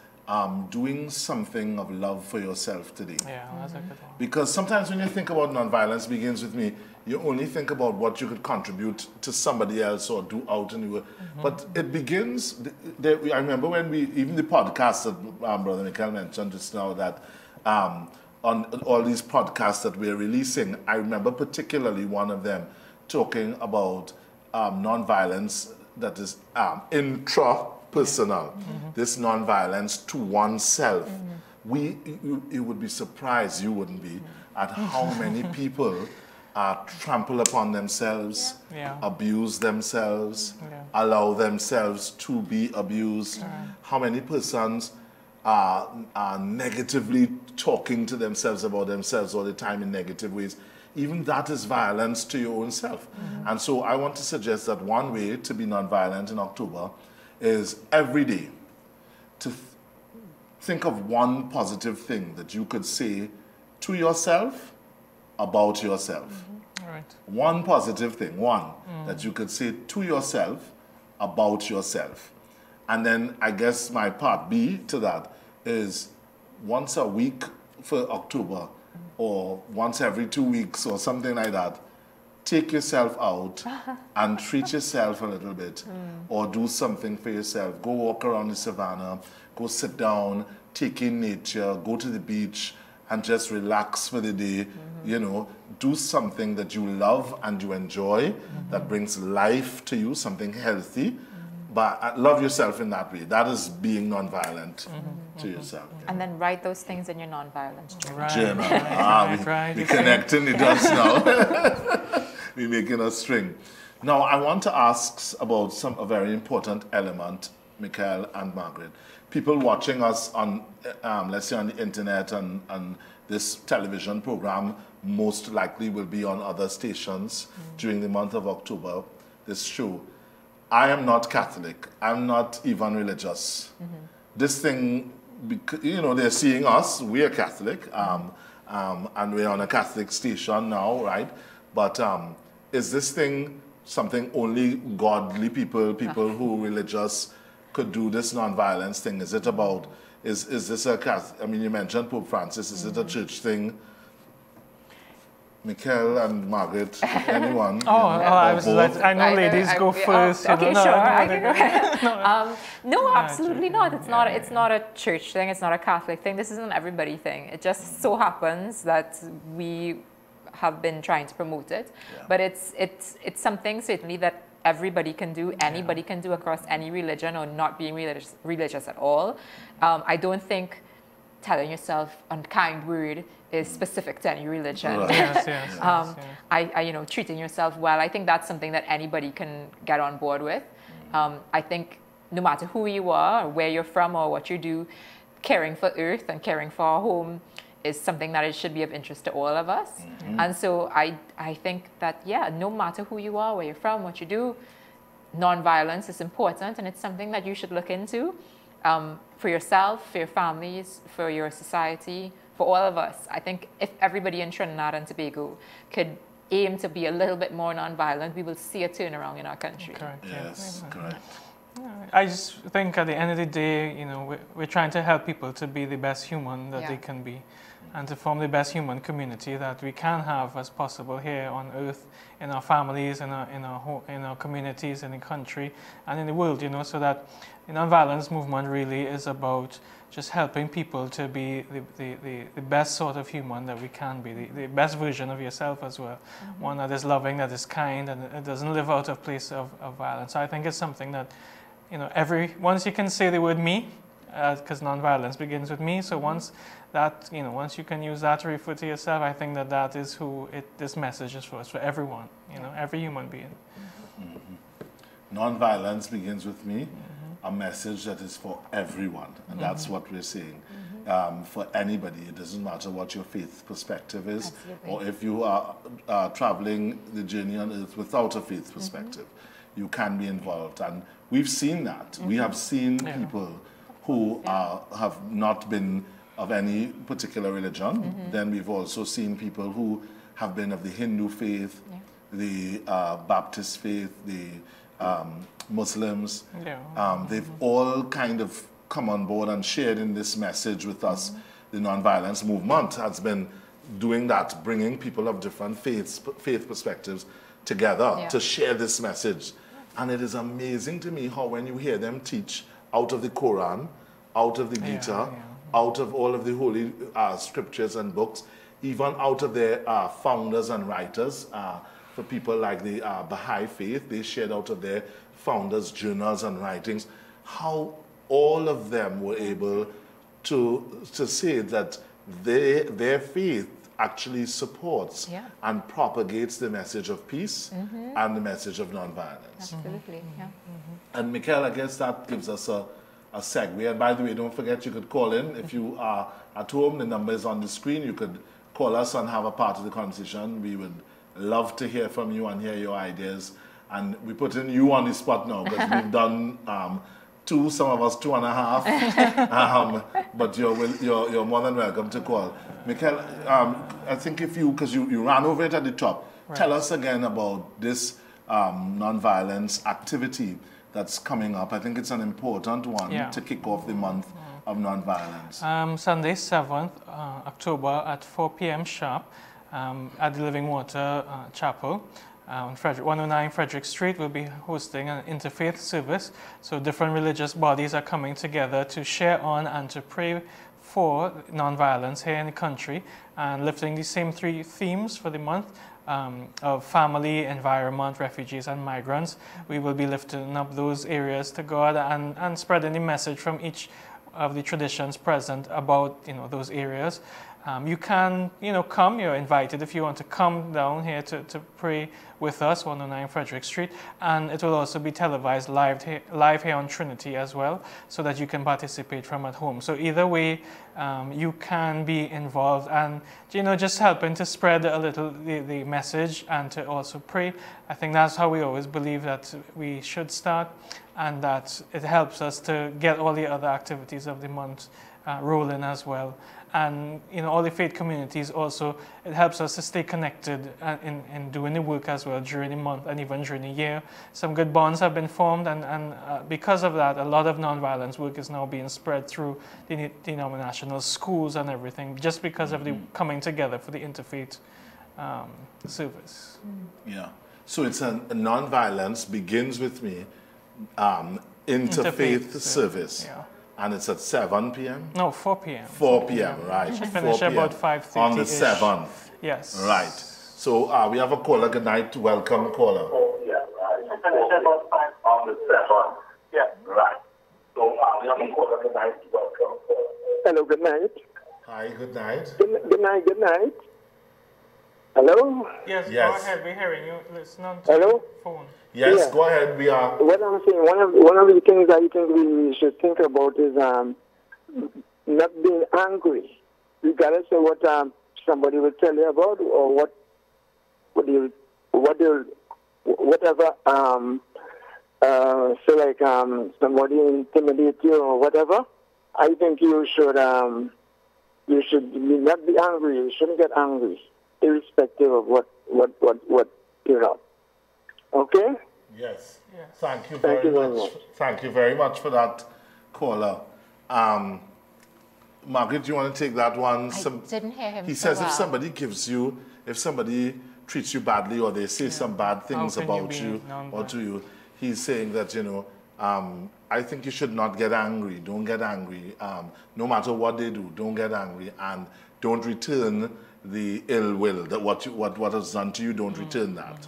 doing something of love for yourself today. Yeah, that's a good one. Because sometimes when you think about nonviolence begins with me, you only think about what you could contribute to somebody else or do out in the world. But it begins, I remember when even the podcast that Brother Michael mentioned just now, that on all these podcasts that we're releasing, I remember particularly one of them talking about nonviolence that is intrapersonal, this nonviolence to oneself. You would be surprised, you wouldn't be, at how many people trample upon themselves, abuse themselves, allow themselves to be abused. How many persons are negatively talking to themselves about themselves all the time in negative ways. Even that is violence to your own self. And so I want to suggest that one way to be nonviolent in October is every day to think of one positive thing that you could say to yourself about yourself. Right. One positive thing, that you could say to yourself about yourself. And then I guess my part B to that is once a week for October, or once every 2 weeks or something like that, take yourself out and treat yourself a little bit, or do something for yourself. Go walk around the savannah, go sit down, take in nature, go to the beach and just relax for the day. You know, do something that you love and you enjoy, that brings life to you, something healthy. But love yourself in that way. That is being nonviolent to yourself. And then write those things in your nonviolence journal. Journal. We're connecting the dots now. We're making a string. Now, I want to ask about a very important element, Michael and Margaret. People watching us on, let's say, on the internet and this television program most likely will be on other stations during the month of October, this show. I am not Catholic. I'm not even religious. This thing, you know, they're seeing us, we're Catholic, and we're on a Catholic station now, right? But is this thing something only godly people who are religious could do, this nonviolence thing? Is it about, is this a Catholic, I mean, you mentioned Pope Francis, is it a church thing? Michael and Margaret, anyone? I know ladies go first. Okay, sure. I can go ahead. No, absolutely not. It's not. It's not a church thing. It's not a Catholic thing. This isn't an everybody thing. It just so happens that we have been trying to promote it, but it's something certainly that everybody can do. Anybody can do across any religion, or not being religious at all. I don't think telling yourself an unkind word is specific to any religion. Right. You know, treating yourself well, I think that's something that anybody can get on board with. I think no matter who you are, or where you're from, or what you do, caring for Earth and caring for our home is something that it should be of interest to all of us. And so I think that, no matter who you are, where you're from, what you do, nonviolence is important, and it's something that you should look into for yourself, for your families, for your society, for all of us. I think if everybody in Trinidad and Tobago could aim to be a little bit more nonviolent, we will see a turnaround in our country. Correct. Yes, correct. I just think at the end of the day, you know, we're trying to help people to be the best human that they can be. and to form the best human community that we can have as possible here on earth, in our families, in our communities, in the country, and in the world, so that the nonviolence movement really is about just helping people to be the best sort of human that we can be, the best version of yourself as well. One that is loving, that is kind, and it doesn't live out of place of violence. So I think it's something that, once you can say the word me, because nonviolence begins with me, so once you can use that to refer to yourself, I think that is who this message is for. It's for everyone, every human being. Nonviolence begins with me. A message that is for everyone, and that's what we're saying. For anybody, it doesn't matter what your faith perspective is, or if you are traveling the journey on earth without a faith perspective, you can be involved. And we've seen that. We have seen people who have not been of any particular religion. Then we've also seen people who have been of the Hindu faith, the Baptist faith, the Muslims. They've all kind of come on board and shared in this message with us. The nonviolence movement has been doing that, bringing people of different faith perspectives together to share this message. And it is amazing to me how when you hear them teach out of the Quran, out of the Gita, out of all of the holy scriptures and books, even out of their founders and writers, for people like the Baha'i faith, they shared out of their founders' journals and writings, how all of them were able to say that their faith actually supports and propagates the message of peace and the message of nonviolence. Absolutely, And Mikhail, I guess that gives us a segue. And by the way, don't forget you could call in. If you are at home, the number is on the screen. You could call us and have a part of the conversation. We would love to hear from you and hear your ideas. And we're putting you on the spot now because we've done two, some of us 2.5. But you're more than welcome to call. Mikhail, I think because you ran over it at the top, tell us again about this nonviolence activity that's coming up. I think it's an important one to kick off the month of nonviolence. Sunday, 7th October at 4 p.m. sharp at the Living Water Chapel. 109 Frederick Street will be hosting an interfaith service. So different religious bodies are coming together to share on and to pray for nonviolence here in the country, and lifting the same three themes for the month of family, environment, refugees, and migrants. We will be lifting up those areas to God and spreading the message from each of the traditions present about those areas. You can come, you're invited if you want to come down here to pray with us, 109 Frederick Street, and it will also be televised live here on Trinity as well, so that you can participate from at home. So either way, you can be involved and just helping to spread a little the message and to also pray. I think that's how we always believe that we should start, and that it helps us to get all the other activities of the month rolling as well. And all the faith communities also, it helps us to stay connected in doing the work as well during the month and even during the year. Some good bonds have been formed, and because of that, a lot of nonviolence work is now being spread through the denominational schools and everything, just because of the coming together for the interfaith service. Yeah. So it's a nonviolence begins with me, interfaith service. Yeah. And it's at 7 p.m.? No, 4 p.m. 4 p.m., right. Should finish about 5:30. On the 7th. Yes. Right. So we have a caller. Good night. Welcome, caller. Yeah, right. Finish about 5 on the 7th. Yeah, right. So we have a caller. Good night. Welcome. Hello, good night. Hi, good night. Good night. Hello? Yes, Yes. Go ahead. We're hearing you. Listen on to Hello? your phone. Yes, Yeah. go ahead. We are. What I'm saying, one of the things I think we should think about is not being angry, regardless of what somebody will tell you about, or whatever. So like somebody intimidate you or whatever. I think you should not be angry. You shouldn't get angry, irrespective of what Okay? Yes. Yes. Thank you Thank very you very much. much. Thank you very much for that, caller. Margaret, do you want to take that one? I didn't hear him. He so says well. if somebody treats you badly or they say some bad things about you or to you, he's saying that, I think you should not get angry. Don't get angry. No matter what they do, don't get angry, and don't return the ill will. That what is done to you, don't return that.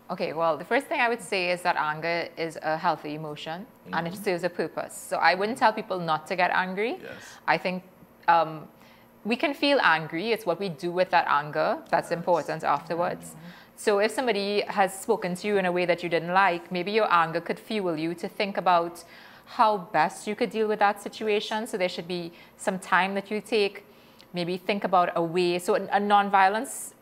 Okay, well, the first thing I would say is that anger is a healthy emotion and it serves a purpose. So I wouldn't tell people not to get angry. Yes. I think we can feel angry. It's what we do with that anger that's important afterwards. So if somebody has spoken to you in a way that you didn't like, maybe your anger could fuel you to think about how best you could deal with that situation. So there should be some time that you take, maybe think about a way. So a nonviolence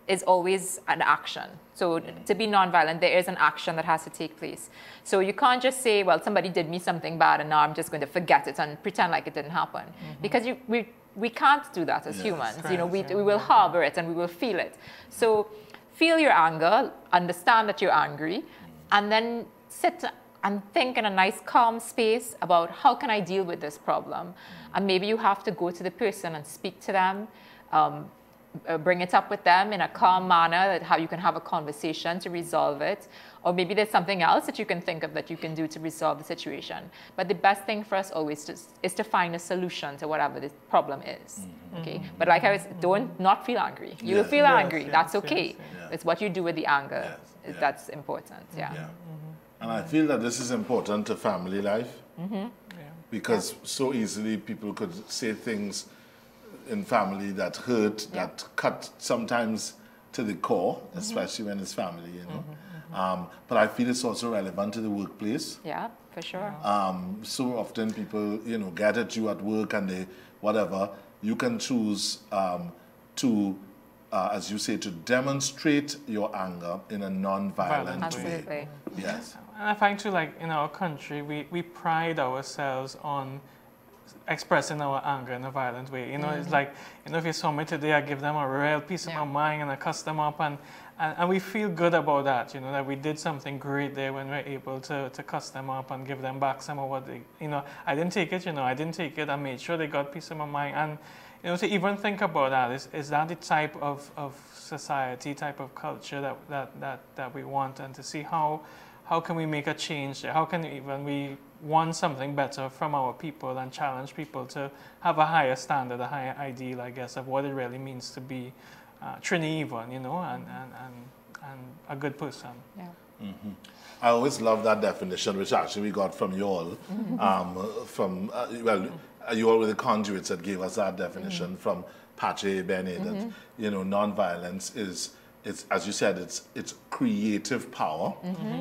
is always an action. So to be nonviolent, there is an action that has to take place. So you can't just say, well, somebody did me something bad and now I'm just going to forget it and pretend like it didn't happen. Because we can't do that as humans. We will harbor it and we will feel it. So feel your anger, understand that you're angry, and then sit and think in a nice calm space about how can I deal with this problem. And maybe you have to go to the person and speak to them, bring it up with them in a calm manner, how you can have a conversation to resolve it. Or maybe there's something else that you can think of that you can do to resolve the situation. But the best thing for us always is to find a solution to whatever the problem is. Okay? But like I was, not feel angry. You will feel angry. That's okay. It's what you do with the anger that's important. And I feel that this is important to family life because so easily people could say things in family that hurt, that cut sometimes to the core, especially when it's family, but I feel it's also relevant to the workplace. Yeah, for sure. So often people, get at you at work and they, whatever, you can choose to, as you say, to demonstrate your anger in a non-violent way. Yes. And I find too, like in our country, we pride ourselves on expressing our anger in a violent way. It's like, if you saw me today, I give them a real piece of my mind and I cuss them up, and we feel good about that, that we did something great there when we're able to cuss them up and give them back some of what they, I didn't take it, I didn't take it, I made sure they got peace of my mind. And, to even think about that, is that the type of society, type of culture that we want, and to see how can we make a change there? How can we want something better from our people and challenge people to have a higher standard, a higher ideal, I guess, of what it really means to be Trini even, and a good person. Yeah. I always love that definition, which actually we got from you all, you all were the conduits that gave us that definition from Pache Bene, that, nonviolence is, it's, as you said, it's creative power.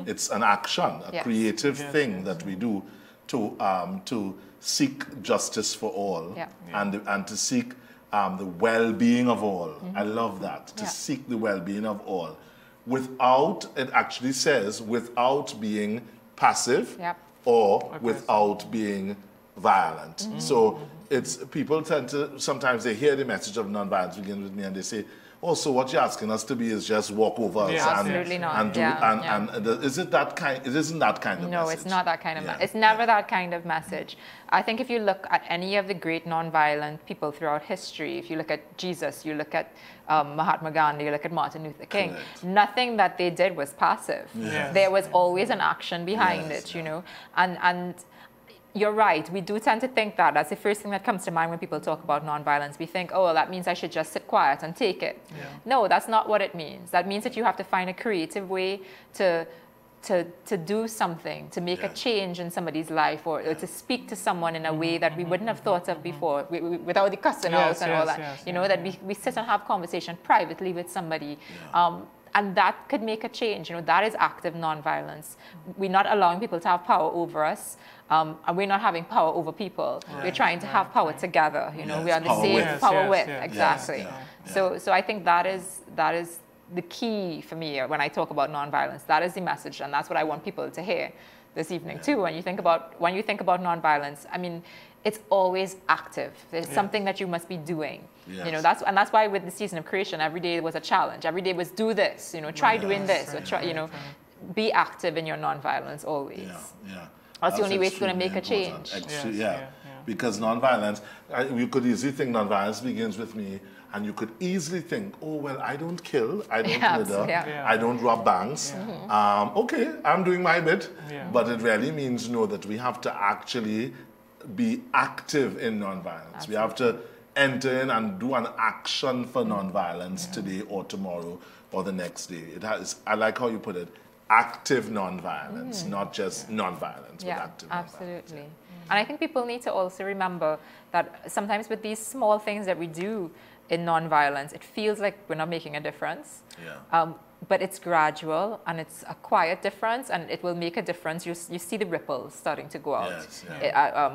It's an action, a creative thing that we do to seek justice for all and to seek the well-being of all. I love that, to seek the well-being of all. Without, it actually says, without being passive or without being violent. So it's, people tend to, sometimes they hear the message of nonviolence begin with me and they say, oh, so what you're asking us to be is just walk over us absolutely not. and do and is it that kind? It isn't that kind of message. No, it's not that kind of it's never that kind of message. I think if you look at any of the great nonviolent people throughout history, if you look at Jesus, you look at Mahatma Gandhi, you look at Martin Luther King, nothing that they did was passive. There was always an action behind it, and you're right. We do tend to think that. That's the first thing that comes to mind when people talk about nonviolence. We think, oh, well, that means I should just sit quiet and take it. No, that's not what it means. That means that you have to find a creative way to do something, to make a change in somebody's life, or to speak to someone in a way that we wouldn't have thought of before, without the cussing out and all that. That we sit and have conversation privately with somebody. And that could make a change. That is active nonviolence. We're not allowing people to have power over us, and we're not having power over people. We're trying to have power together. We are the same power with. Exactly. So I think that is the key for me when I talk about nonviolence. That is the message, and that's what I want people to hear this evening too. When you think about nonviolence, I mean, it's always active. There's something that you must be doing. That's why with the season of creation, every day was a challenge. Every day was do this. Try doing this, or try. Be active in your nonviolence always. That's the only way it's going to make a change. Because nonviolence, you could easily think nonviolence begins with me, and you could easily think, oh, well, I don't kill, I don't murder, I don't rob banks. Okay, I'm doing my bit. But it really means, that we have to actually be active in nonviolence. Absolutely. We have to enter in and do an action for nonviolence today or tomorrow or the next day. I like how you put it, active nonviolence, not just nonviolence, but active absolutely. nonviolence. And I think people need to also remember that sometimes with these small things that we do in nonviolence, it feels like we're not making a difference. But it's gradual and it's a quiet difference, and it will make a difference. You see the ripples starting to go out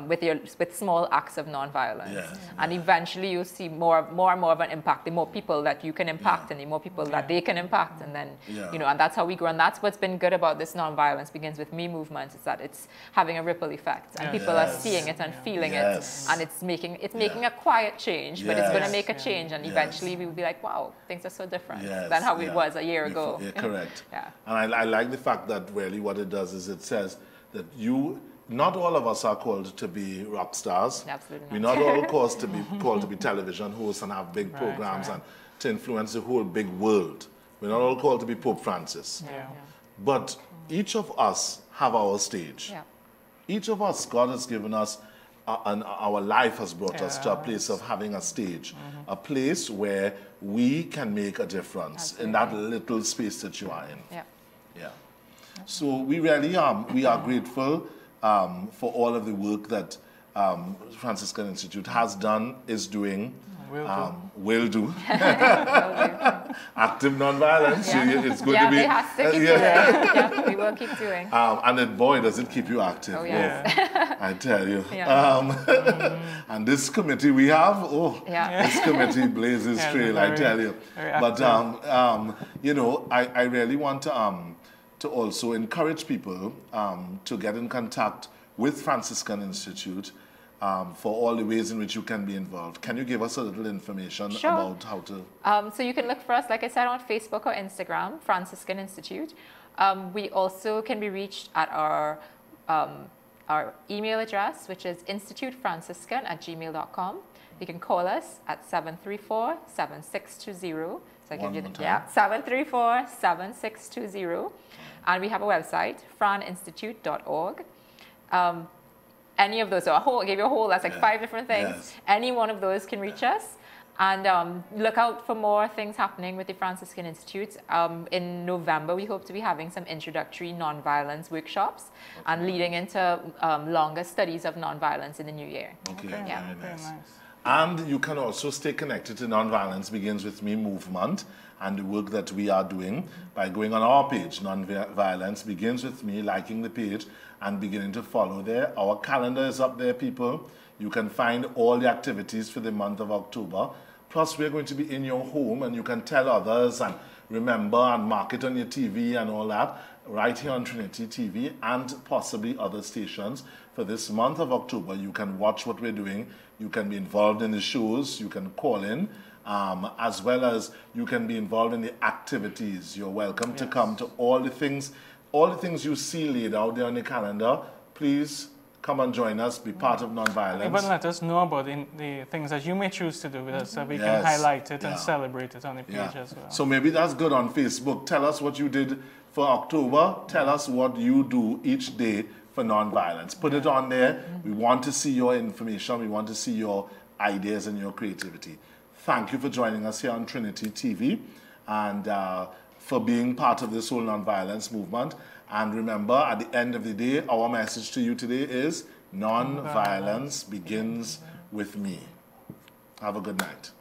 with small acts of nonviolence, and eventually you see more and more of an impact. The more people that you can impact, and the more people that they can impact, and then and that's how we grow. And that's what's been good about this Nonviolence Begins With Me movement, is that it's having a ripple effect, and people are seeing it and feeling it, and it's making a quiet change, but it's going to make a change, and eventually we will be like, wow, things are so different than how it was a year ago. Yeah, correct. And I like the fact that really what it does is it says that not all of us are called to be rock stars. Absolutely not. We're not all called to be television hosts and have big programs and to influence the whole big world. We're not all called to be Pope Francis. But each of us have our stage. Each of us, God has given us, and our life has brought us to a place of having a stage, a place where we can make a difference in that little space that you are in. So we really we are grateful for all of the work that Franciscan Institute has done, is doing, will do. Active nonviolence. It's going to be. They have to keep doing. We will keep doing. And then, boy, does it keep you active. Oh, yes. I tell you. And this committee we have, this committee blazes trail, I tell you. But, I really want to also encourage people to get in contact with Franciscan Institute for all the ways in which you can be involved. Can you give us a little information about how to... So you can look for us, like I said, on Facebook or Instagram, Franciscan Institute. We also can be reached at our email address, which is institutefranciscan@gmail.com. You can call us at 734-7620. So I give you 734-7620. And we have a website, franinstitute.org. Any of those, so I gave you a whole, that's like 5 different things. Any one of those can reach us. And look out for more things happening with the Franciscan Institute. In November, we hope to be having some introductory nonviolence workshops and leading into longer studies of nonviolence in the new year. Very nice. And you can also stay connected to Nonviolence Begins With Me movement and the work that we are doing by going on our page, Nonviolence Begins With Me, liking the page and beginning to follow there. Our calendar is up there, people. You can find all the activities for the month of October. Plus, we're going to be in your home, and you can tell others and remember and mark it on your TV and all that, right here on Trinity TV and possibly other stations. For this month of October, you can watch what we're doing. You can be involved in the shows. You can call in, as well as you can be involved in the activities. You're welcome to come to all the things you see laid out there on the calendar. Please come and join us, be part of Nonviolence. Even let us know about the things that you may choose to do with us, so we can highlight it and celebrate it on the page as well. So maybe that's good on Facebook. Tell us what you did for October. Tell us what you do each day for nonviolence. Put it on there. We want to see your information. We want to see your ideas and your creativity. Thank you for joining us here on Trinity TV and for being part of this whole nonviolence movement. And remember, at the end of the day, our message to you today is nonviolence begins with me. Have a good night.